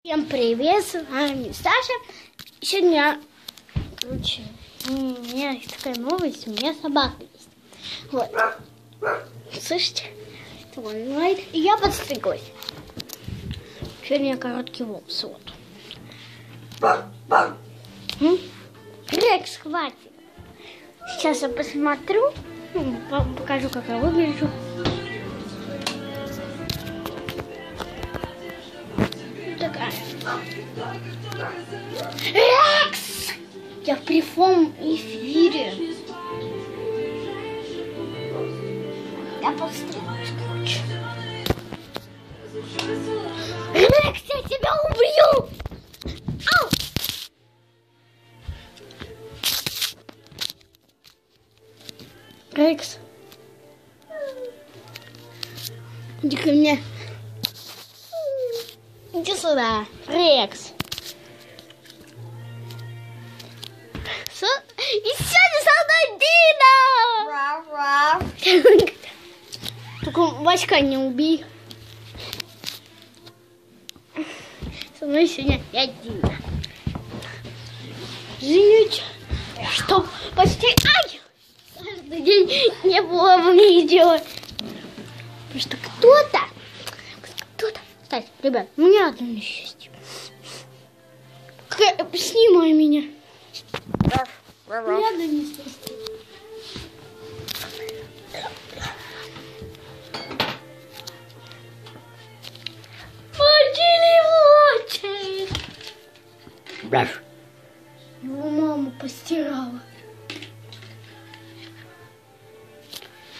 Всем привет, с вами Саша. Сегодня, короче, у меня есть такая новость, у меня собака есть. Вот. Слышите? И я подстриглась. Сегодня у меня короткий волос. Вот. Рекс, хватит. Сейчас я посмотрю, вам покажу, как я выгляжу. Такая. Рекс! Я в прямом эфире. Я подстриглась, короче. Рекс, я тебя убью! Ау! Рекс. Иди ко мне. Иди сюда, Рекс. И сегодня со мной Дина! Только Васька не убей. Со мной сегодня я Дина. Извините, что почти каждый день не было видео. Потому что кто-то. Кстати, ребят, у меня одно несчастье. Снимай меня. У меня одно несчастье. Мой телефончик. Его мама постирала.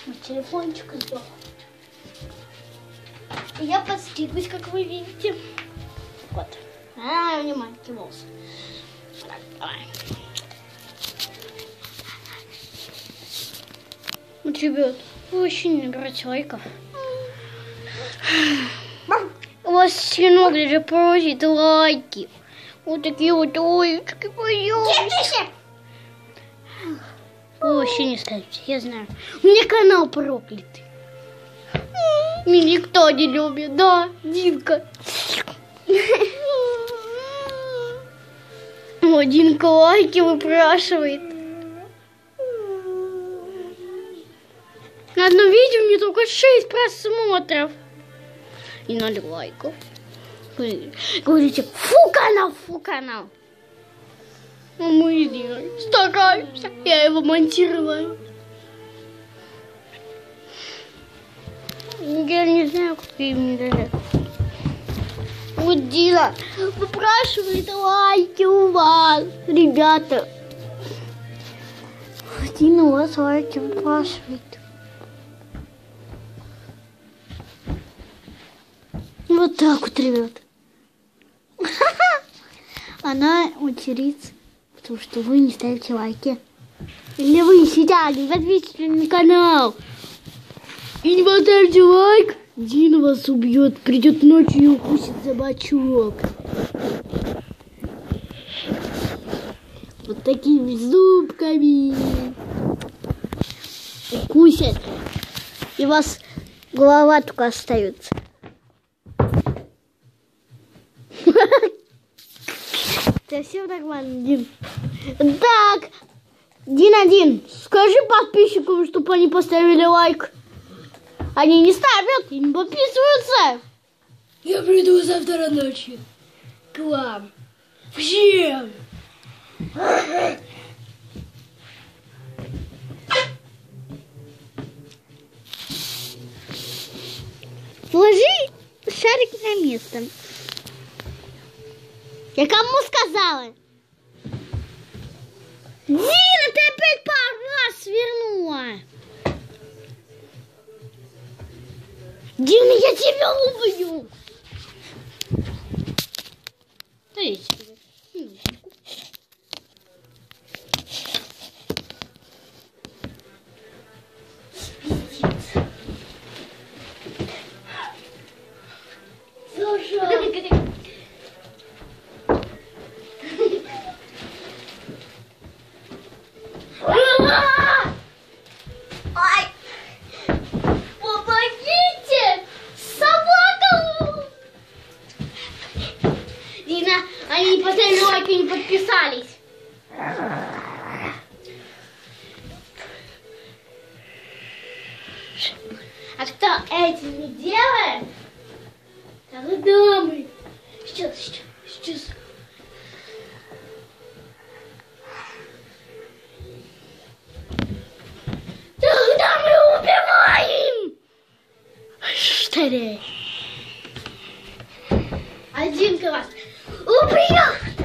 Мой телефончик сдох. Я подстриглась, как вы видите. Вот. Внимание, волосы. Давай. Вот, ребят, вы вообще не набираете лайков. У вас щенок даже просит лайки. Вот такие вот лайки, пожалуйста. Вы вообще не ставите, я знаю. У меня канал проклятый. Меня никто не любит, да, Динка. О, Динка лайки выпрашивает. На одном видео у меня только 6 просмотров. И 0 лайков. Вы говорите, фу канал. А мы стараемся. Я его монтирую. Я не знаю, как им даже. Вот Дина выпрашивает лайки у вас, ребята. Дина у вас лайки выпрашивает. Вот так вот, ребят. Она матерится, потому что вы не ставите лайки. Или вы сидите, не подписывайтесь на канал. И не поставьте лайк, Дина вас убьет, придет ночью и укусит за бочок. Вот такими зубками укусит. И у вас голова только остается. Совсем нормально, Дин. Так, Дин, скажи подписчикам, чтобы они поставили лайк. Они не ставят и не подписываются. Я приду завтра ночью к вам. Всем. Положи шарик на место. Я кому сказала? Дина, ты опять пару раз свернула. Дина, я тебя убью. Они не поставили лайк и не подписались. А кто этим не делает, тогда мы... Сейчас. Тогда мы убиваем! Что ли? Один класс. Убил!